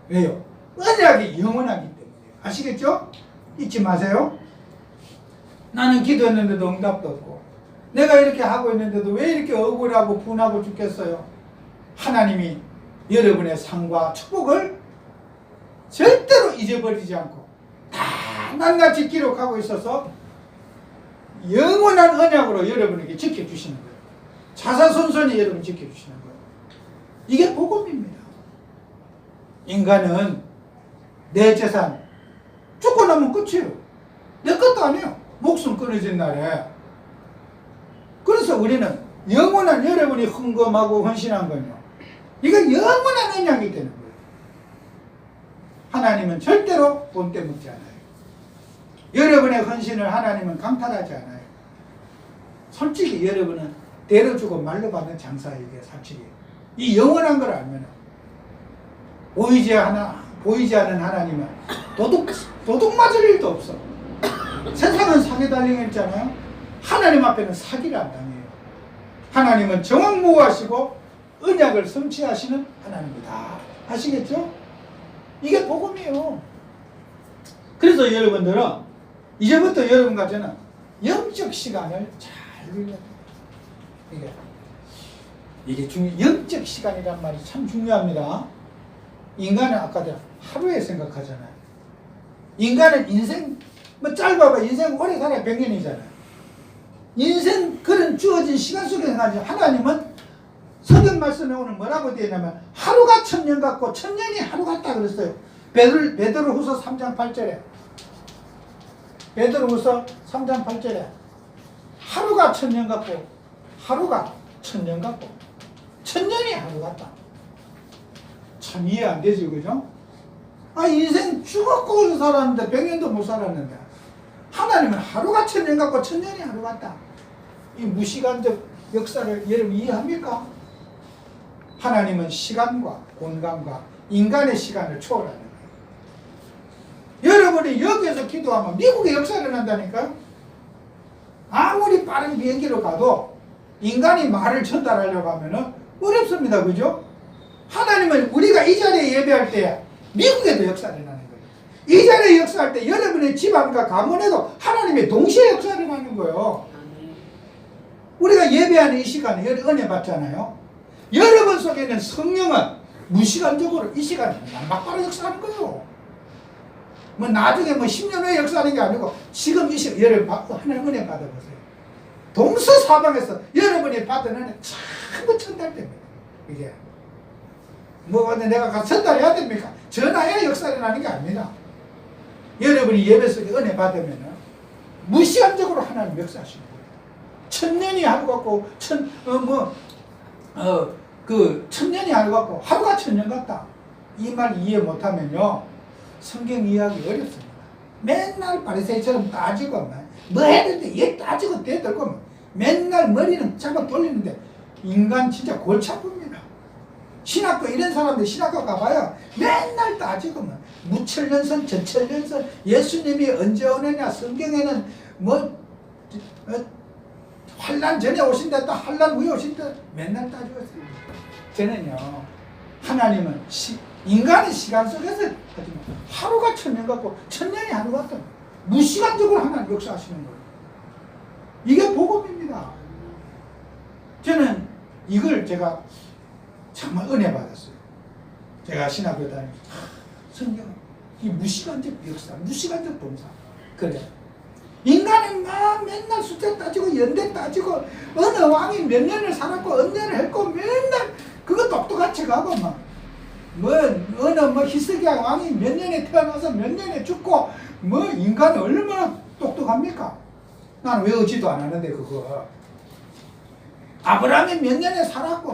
왜요? 언약이 영원하기 때문에. 아시겠죠? 잊지 마세요. 나는 기도했는데도 응답도 없고 내가 이렇게 하고 있는데도 왜 이렇게 억울하고 분하고 죽겠어요? 하나님이 여러분의 상과 축복을 절대로 잊어버리지 않고 다 낱낱이 기록하고 있어서 영원한 언약으로 여러분에게 지켜주시는 거예요. 자사손손이 여러분 지켜주시는 거예요. 이게 복음입니다. 인간은 내 재산 죽고 나면 끝이에요. 내 것도 아니에요. 목숨 끊어진 날에. 그래서 우리는 영원한 여러분이 헌금하고 헌신한 건요, 이거 영원한 언약이 되는 거예요. 하나님은 절대로 본때 묻지 않아요. 여러분의 헌신을 하나님은 강탈하지 않아요. 솔직히 여러분은 대로 주고 말로 받는 장사예요. 이게 솔직히 이 영원한 걸 알면 보이지 않은 하나님은 도둑 맞을 일도 없어. 세상은 사기 달린 있잖아요. 하나님 앞에는 사기를 안 당해요. 하나님은 정확무하시고 언약을 성취하시는 하나님이다. 아시겠죠? 이게 복음이에요. 그래서 여러분들은 이제부터 여러분과 저는 영적 시간을 잘 누려야 돼요. 이게 영적 시간이란 말이 참 중요합니다. 인간은 아까 제가 하루에 생각하잖아요. 인간은 인생 뭐 짧아봐 인생 오래 살아야 100년이잖아요. 인생 그런 주어진 시간 속에 생각하죠. 하나님은 성경 말씀에 오늘 뭐라고 되어 있냐면 하루가 1000년 같고 1000년이 하루 같다 그랬어요. 베드로후서 3장 8절에 베드로후서 3장 8절에 하루가 1000년 같고 하루가 1000년 같고 1000년이 하루 같다. 참 이해 안 되지, 그죠? 인생 죽었고 살았는데 100년도 못 살았는데 하나님은 하루가 1000년 같고 1000년이 하루 같다. 이 무시간적 역사를 여러분 이해합니까? 하나님은 시간과 공간과 인간의 시간을 초월하는 거예요. 여러분이 여기에서 기도하면 미국의 역사를 한다니까요. 아무리 빠른 비행기로 가도 인간이 말을 전달하려고 하면 어렵습니다. 그죠? 하나님은 우리가 이 자리에 예배할 때 미국에도 역사를 하는 거예요. 이 자리에 역사할 때 여러분의 집안과 가문에도 하나님의 동시에 역사를 하는 거예요. 우리가 예배하는 이 시간에 은혜 받잖아요. 여러분 속에 있는 성령은 무시간적으로 이 시간에 막바로 역사하는 거예요. 뭐 나중에 뭐 10년 후에 역사하는 게 아니고 지금 이 시간 여러분 하나님 은혜 받아보세요. 동서사방에서 여러분이 받은 은혜 전부 전달됩니다. 이게 뭐 내가 가서 전달해야 됩니까? 전화해야 역사를 하는 게 아닙니다. 여러분이 예배 속에 은혜 받으면 무시간적으로 하나님 역사하시는 거예요. 1000년이 하루 같고 1000년이 하루 같고 하루가 1000년 같다. 이 말 이해 못하면요 성경 이해하기 어렵습니다. 맨날 바리새인처럼 따지고 뭐 했는데 얘 따지고 대들고 맨날 머리는 잡아 돌리는데 인간 진짜 골치 아픕니다. 신학교 이런 사람들 신학교 가봐요. 맨날 따지고 무천년선 전천년선 예수님이 언제 오느냐 성경에는 환난 전에 오신다 또 환난 후에 오신다 맨날 따지고 있어요. 저는요 하나님은 인간의 시간 속에서 하지만 하루가 1000년 같고 1000년이 하루 같다. 무시간적으로 하나님 역사하시는 거예요. 이게 복음입니다. 저는 이걸 제가 정말 은혜 받았어요. 제가 신학교 다니면서 성경 이 무시간적 역사, 무시간적 동사. 그래. 인간은 막 맨날 숫자 따지고 연대 따지고 어느 왕이 몇 년을 살았고 어느 년을 했고 맨날 그거 똑똑같이 가고 어느 히스기야 왕이 몇 년에 태어나서 몇 년에 죽고 인간이 얼마나 똑똑합니까? 나는 외우지도 않았는데 그거. 아브라함이 몇 년에 살았고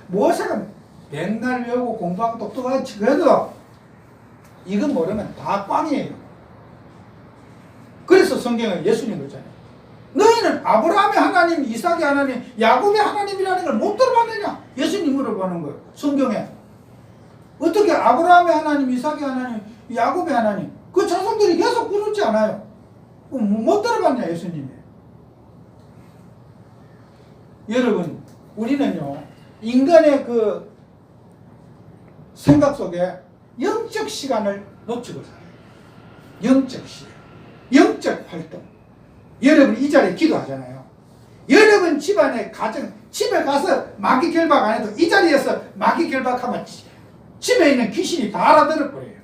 모세가 맨날 외우고 공부하고 똑똑하지. 그래도 이건 모르면 다 꽝이에요. 그래서 성경은 예수님 그러잖아요. 너희는 아브라함의 하나님, 이삭의 하나님, 야곱의 하나님이라는 걸 못 들어봤느냐? 예수님 물어보는 거예요. 성경에. 어떻게 아브라함의 하나님, 이삭의 하나님, 야곱의 하나님, 그 자손들이 계속 부르지 않아요. 못 들어봤냐, 예수님이. 여러분, 우리는요, 인간의 그 생각 속에 영적 시간을 놓치고 살아요. 영적 시간, 영적 활동. 여러분 이 자리에 기도하잖아요. 여러분 집안의 가정, 집에 가서 마귀 결박 안 해도 이 자리에서 마귀 결박하면 집에 있는 귀신이 다 알아들을 거예요.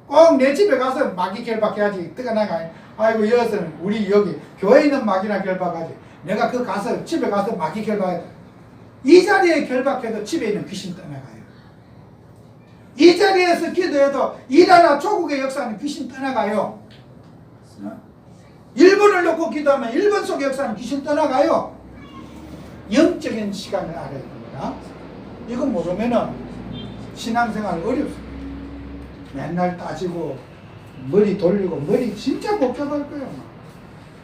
꼭 내 집에 가서 마귀 결박해야지. 뜨거나가 아이고 여기서는 우리 여기 교회에 있는 마귀나 결박하지. 내가 그 가서 집에 가서 마귀 결박해야 돼. 이 자리에 결박해도 집에 있는 귀신 떠나가요. 이 자리에서 기도해도 이라나 조국의 역사는 귀신 떠나가요. 일본을 놓고 기도하면 일본 속의 역사는 귀신 떠나가요. 영적인 시간을 알아야 됩니다. 이거 모르면은 신앙생활 어렵습니다. 맨날 따지고 머리 돌리고 머리 진짜 복잡할 거예요.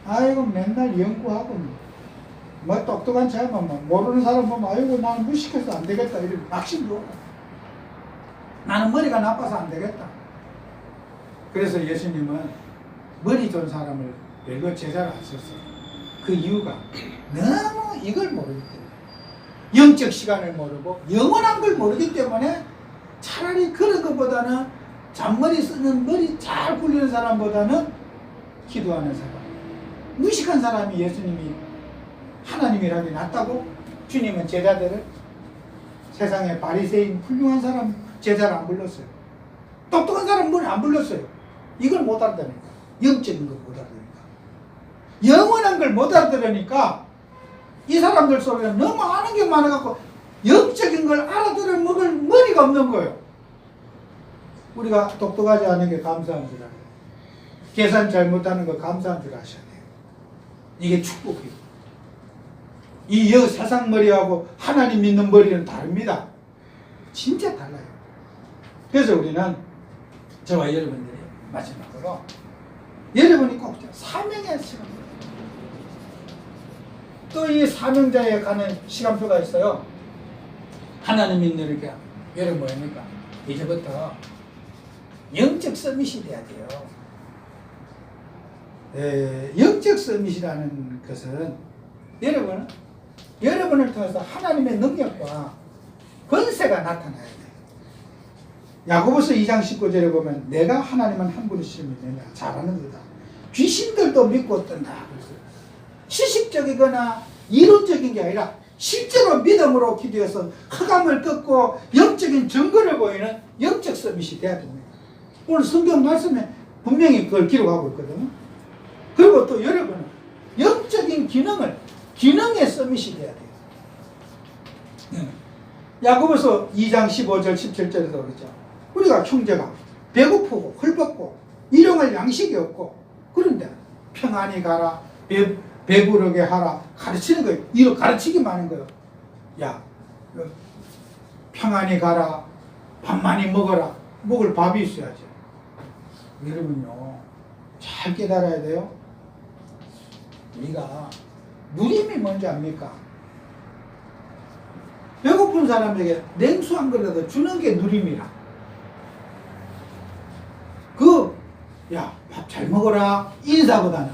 아이고 맨날 연구하고 뭐 똑똑한 차이만 모르는 사람 보면 아이고 나는 무식해서 안 되겠다 이렇게 낙심 들어. 나는 머리가 나빠서 안 되겠다. 그래서 예수님은 머리 좋은 사람을 별거 제자를 안 썼어요. 그 이유가 너무 이걸 모르기 때문에, 영적 시간을 모르고 영원한 걸 모르기 때문에 차라리 그런 것보다는 잔머리 쓰는 머리 잘 굴리는 사람보다는 기도하는 사람, 무식한 사람이 예수님이 하나님이라기 낫다고 주님은 제자들을 세상에 바리새인 훌륭한 사람 제자를 안 불렀어요. 똑똑한 사람은 안 불렀어요. 이걸 못 알아들으니까. 영적인 걸 못 알아들으니까. 영원한 걸 못 알아들으니까 이 사람들 속에 너무 아는 게 많아갖고 영적인 걸 알아들을 먹을 머리가 없는 거예요. 우리가 똑똑하지 않은 게 감사한 줄 알아요. 계산 잘못하는 거 감사한 줄 아셔야 돼요. 이게 축복이에요. 이 세상 머리하고 하나님 믿는 머리는 다릅니다. 진짜 달라요. 그래서 우리는 저와 여러분들이 마지막으로 여러분이 꼭 사명의 시간표, 또 이 사명자에 가는 시간표가 있어요. 하나님 믿는 이렇게 여러분 뭐입니까? 이제부터 영적 서밋이 돼야 돼요. 영적 서밋이라는 것은 여러분을 통해서 하나님의 능력과 권세가 나타나야 돼요. 야고보서 2장 19절에 보면 내가 하나님은 한 분이심을 믿느냐 잘하는 거다. 귀신들도 믿고 뜬다. 시식적이거나 이론적인 게 아니라 실제로 믿음으로 기도해서 흑암을 꺾고 영적인 증거를 보이는 영적 서밋이 돼야 됩니다. 오늘 성경 말씀에 분명히 그걸 기록하고 있거든요. 그리고 또 여러분은 영적인 기능의 서밋이 돼야 돼요. 야고보서 2장 15절 17절에도 그러죠. 우리가 형제가 배고프고 헐벗고 일용할 양식이 없고 그런데 평안히 가라, 배부르게 하라 가르치는 거예요. 이거 가르치기만 하는 거예요. 야, 평안히 가라, 밥 많이 먹어라. 먹을 밥이 있어야죠. 여러분요, 잘 깨달아야 돼요. 우리가 누림이 뭔지 압니까? 배고픈 사람에게 냉수 한 그릇 주는 게 누림이라. 야, 밥 잘 먹어라 인사보다는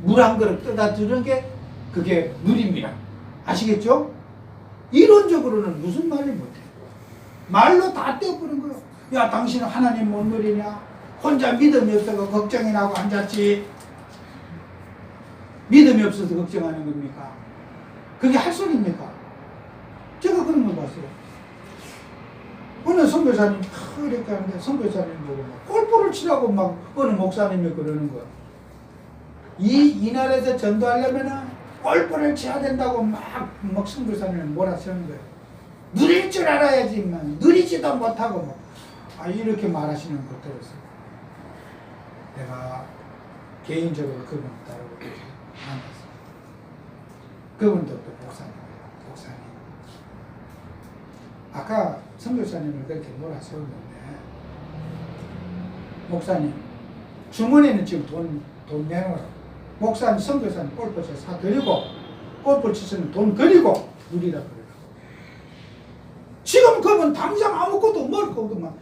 물 한 그릇 떠다 주는 게 그게 누림이라. 아시겠죠? 이론적으로는 무슨 말을 못해. 말로 다 떼어버린 거예요. 야, 당신은 하나님 못 누리냐? 혼자 믿음이 없어서 걱정이 나고 앉았지. 믿음이 없어서 걱정하는 겁니까? 그게 할 소리입니까? 제가 그런 거 봤어요. 어느 선교사님 이렇게 하는데 선교사님 보고 골프를 치라고 막 어느 목사님이 그러는 거야. 이 나라에서 전도하려면 골프를 쳐야 된다고 막 선교사님을 몰아세우는 거예요. 누릴 줄 알아야지만 누리지도 못하고 이렇게 말하시는 것 들었어요. 내가 개인적으로 그분 따르고 만났어요. 그분도 또 목사님이에요. 목사님. 아까 선교사님을 그렇게 몰아세웠는데, 목사님 주머니는 지금 돈 내놓으라고. 목사님, 선교사님 골프채 사드리고 골프 치시는 돈 드리고 누리라 그래요. 지금 그러면 당장 아무것도 먹을 것도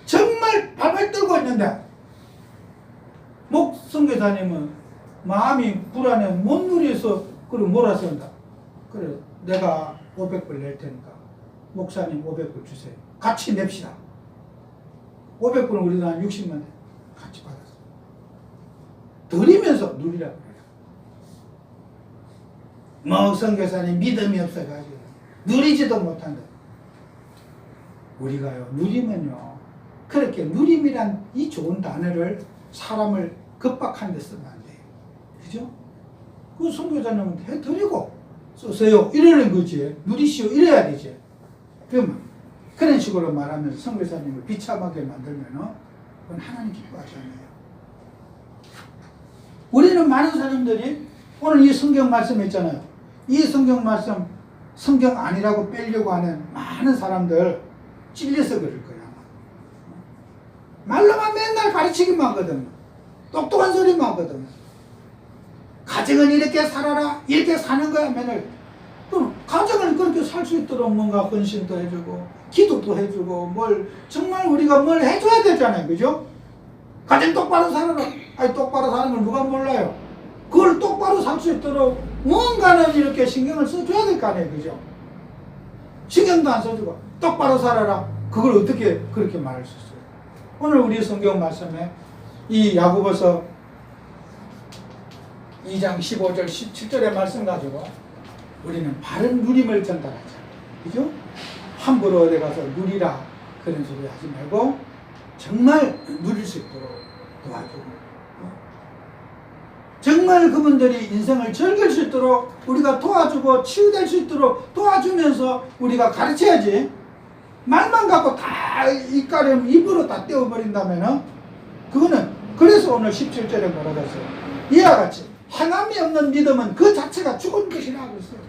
정말 발발 떨고 있는데 선교사님은 마음이 불안해 못 누려서 그래 몰아서 한다. 그래 내가 500불 낼 테니까 목사님 500불 주세요. 같이 냅시다. 500불은 우리도 한 60만 원 같이 받았어. 드리면서 누리라 그래요. 선교사님 믿음이 없어가지고 누리지도 못한다. 우리가요 누리면요 그렇게 누림이란 이 좋은 단어를 사람을 급박한 데 쓰면 안 돼요. 그죠? 그 선교사님은 해드리고 쓰세요 이러는 거지. 누리시오 이래야 되지. 그러면 그런 식으로 말하면서 선교사님을 비참하게 만들면 그건 하나님 기뻐하지 않아요. 우리는 많은 사람들이 오늘 이 성경 말씀 있잖아요. 이 성경 말씀 성경 아니라고 빼려고 하는 많은 사람들 찔려서 그럴 거야. 말로만 맨날 가르치기만 하거든. 똑똑한 소리만 하거든. 가정은 이렇게 살아라 이렇게 사는 거야 맨날. 그럼 가정을 그렇게 살 수 있도록 뭔가 헌신도 해주고 기도도 해주고 뭘 정말 우리가 뭘 해줘야 되잖아요. 그죠? 가정 똑바로 살아라. 아니 똑바로 사는 걸 누가 몰라요. 그걸 똑바로 살 수 있도록 뭔가는 이렇게 신경을 써줘야 될 거 아니에요. 그죠? 신경도 안 써주고 똑바로 살아라. 그걸 어떻게 그렇게 말할 수 있어요? 오늘 우리 성경 말씀에 이 야고보서 2장 15절 17절의 말씀 가지고 우리는 바른 누림을 전달하자. 그죠? 함부로 어디 가서 누리라 그런 소리 하지 말고 정말 누릴 수 있도록 도와주고 정말 그분들이 인생을 즐길 수 있도록 우리가 도와주고 치유될 수 있도록 도와주면서 우리가 가르쳐야지. 말만 갖고 다 입가름 입으로 다 떼어버린다면은 그거는 그래서 오늘 17절에 뭐라고 했어요? 이와 같이 행함이 없는 믿음은 그 자체가 죽은 것이라고 했어요.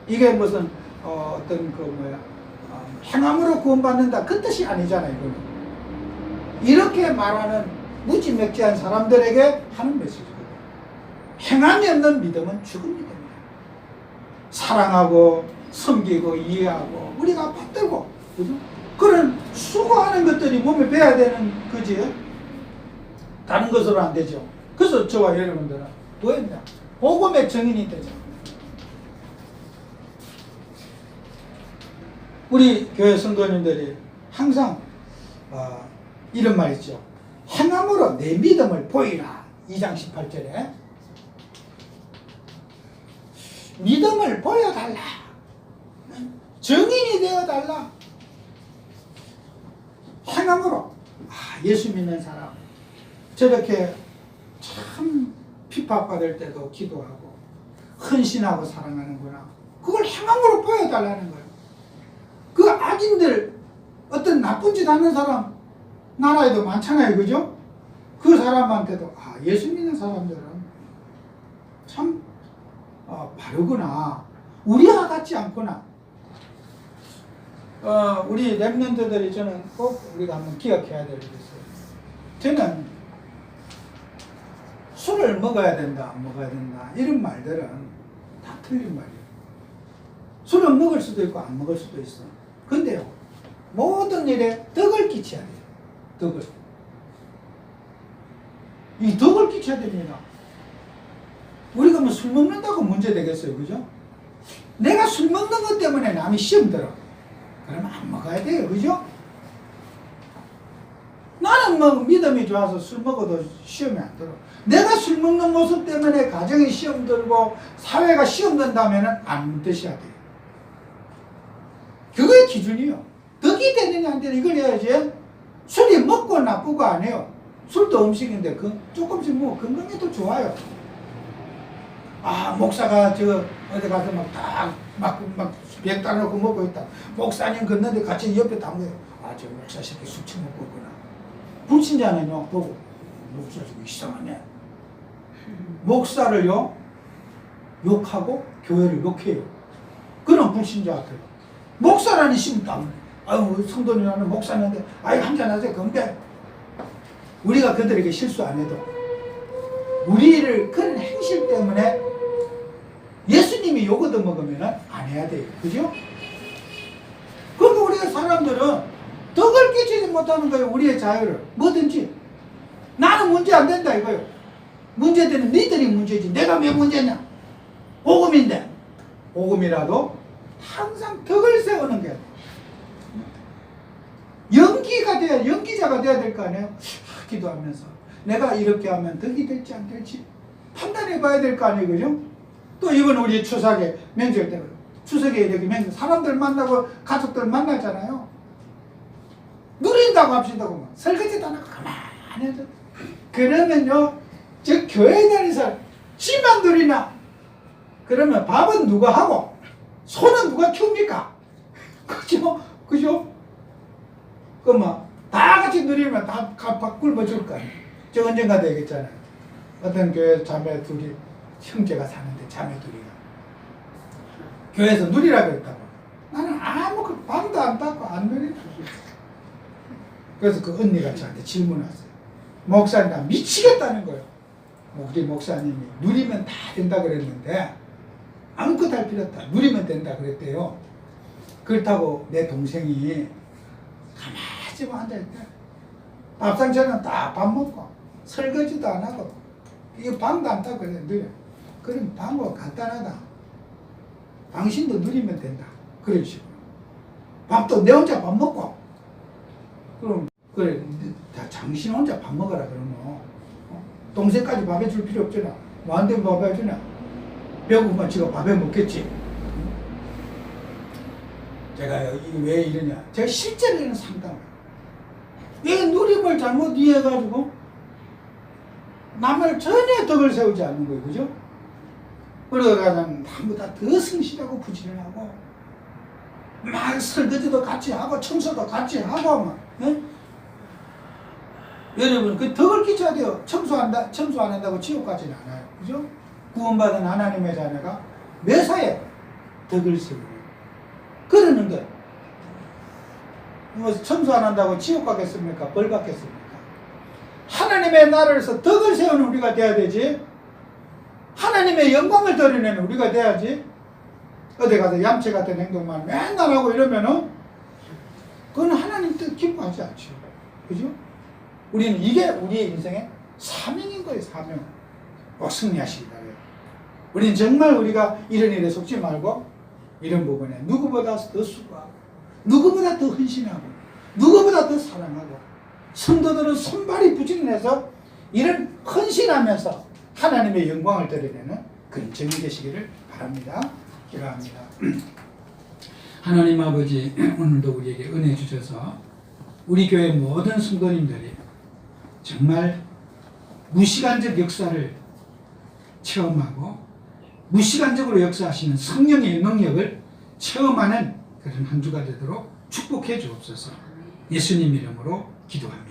이게 무슨 어떤 그 뭐야 행함으로 구원받는다 그 뜻이 아니잖아요. 이거는. 이렇게 말하는 무지막지한 사람들에게 하는 메시지거든요. 행함이 없는 믿음은 죽은 믿음이에요. 사랑하고 섬기고 이해하고 우리가 받들고 그죠? 그런 수고하는 것들이 몸에 배야 되는 거지. 다른 것으로 안 되죠. 그래서 저와 여러분들은 뭐 했냐? 복음의 증인이 되죠. 우리 교회 성도님들이 항상 이런 말 있죠. 행함으로 내 믿음을 보이라. 2장 18절에 믿음을 보여달라. 증인이 되어달라. 행함으로 예수 믿는 사람 저렇게 참 핍박받을 때도 기도하고 헌신하고 사랑하는구나. 그걸 행함으로 보여달라는 거예요. 그 악인들 어떤 나쁜 짓 하는 사람 나라에도 많잖아요. 그죠? 그 사람한테도 예수 믿는 사람들은 참 바르구나. 우리와 같지 않구나. 우리 랩런트들이 저는 꼭 우리가 한번 기억해야 될 게 있어요. 저는 술을 먹어야 된다, 안 먹어야 된다 이런 말들은 다 틀린 말이에요. 술은 먹을 수도 있고 안 먹을 수도 있어. 근데요 모든 일에 덕을 끼쳐야 돼요. 덕을. 이 덕을 끼쳐야 됩니다. 우리가 뭐 술 먹는다고 문제 되겠어요. 그죠? 내가 술 먹는 것 때문에 남이 시험 들어. 그러면 안 먹어야 돼요. 그죠? 나는 뭐 믿음이 좋아서 술 먹어도 시험이 안 들어. 내가 술 먹는 모습 때문에 가정이 시험 들고 사회가 시험 든다면 안 드셔야 돼요. 그거의 기준이요. 덕이 되느냐 안 되느냐 이걸 해야지. 술이 먹고 나쁘고 아니에요. 술도 음식인데 조금씩 먹으면 건강에도 좋아요. 목사가 어디 가서 막 백 따놓고 먹고 있다. 목사님 걷는데 같이 옆에 담은 거예요. 저 목사 새끼 술 처먹고 있구나. 불신자는요 보고 목사 새끼 이상하네. 목사를요 욕하고 교회를 욕해요. 그런 불신자 같아요. 목사라니 심다. 성도님이라는 목사님한테 한잔하세요. 근데 우리가 그들에게 실수 안 해도 우리를 그런 행실 때문에 예수님이 요거 얻어먹으면 안 해야 돼요. 그죠? 그러니까 우리가 사람들은 덕을 끼치지 못하는 거예요. 우리의 자유를. 뭐든지. 나는 문제 안 된다 이거요. 문제되는 니들이 문제지. 내가 왜 문제냐? 복음인데. 복음이라도 항상 덕을 세우는 게 연기자가 돼야 될 거 아니에요? 기도하면서 내가 이렇게 하면 덕이 될지 안 될지 판단해 봐야 될 거 아니에요. 그죠? 또 이번 우리 추석에 명절 때 추석에 이렇게 명절 사람들 만나고 가족들 만나잖아요. 누린다고 합시다고 설거지도 안 하고 가만히 해도 그러면요 저 교회 다니는 사람 지만 누리나 그러면 밥은 누가 하고 소는 누가 키웁니까? 그죠? 그죠? 그러면 다 같이 누리면 다 굶어 줄 거 아니에요. 저 언젠가 되겠잖아요. 어떤 교회 자매 둘이 형제가 사는데 자매 둘이가 교회에서 누리라 그랬다고. 나는 아무 방도 안 닦고 안 누린다. 그래서 그 언니가 저한테 질문했어요. 목사님 나 미치겠다는 거예요. 우리 목사님이 누리면 다 된다 그랬는데 아무것도 할 필요 없다. 누리면 된다 그랬대요. 그렇다고 내 동생이 가만히만 앉아있대. 밥상처럼 다 밥 먹고 설거지도 안 하고 이거 방도 안 닦고 누려. 그럼 방법 간단하다. 당신도 누리면 된다. 그런 식으로. 밥도 내 혼자 밥 먹고 그럼 그래 당신 혼자 밥 먹어라 그러면 동생까지 밥 해줄 필요 없잖아. 뭐한테 밥 해주냐. 배고프면 지가 밥해 먹겠지. 제가 왜 이러냐. 제가 실제로는 상담을. 왜 누림을 잘못 이해해가지고 남을 전혀 덕을 세우지 않는 거예요. 그죠? 그러다가는 나보다 더 성실하고 부지런하고 막 설거지도 같이 하고 청소도 같이 하고 막. 예? 여러분 그 덕을 끼쳐야 돼요. 청소 안 한다고 지옥 가지는 않아요. 그죠? 구원받은 하나님의 자녀가 매사에 덕을 세우고 그러는 것. 뭐 청소 안 한다고 지옥 가겠습니까? 벌 받겠습니까? 하나님의 나라에서 덕을 세우는 우리가 돼야 되지. 하나님의 영광을 드러내는 우리가 돼야지. 어디 가서 얌체 같은 행동만 맨날 하고 이러면은 그건 하나님 뜻 기뻐하지 않죠. 그죠? 우리는 이게 우리의 인생의 사명인 거예요. 사명. 꼭 승리하시기 바래요. 우리는 정말 우리가 이런 일에 속지 말고 이런 부분에 누구보다 더 수고하고 누구보다 더 헌신하고 누구보다 더 사랑하고 성도들은 손발이 부지런해서 이런 헌신하면서 하나님의 영광을 드러내는 그런 정이 되시기를 바랍니다. 기도합니다. 하나님 아버지 오늘도 우리에게 은혜 주셔서 우리 교회 모든 성도님들이 정말 무시간적 역사를 체험하고 무시간적으로 역사하시는 성령의 능력을 체험하는 그런 한 주가 되도록 축복해 주옵소서. 예수님 이름으로 기도합니다.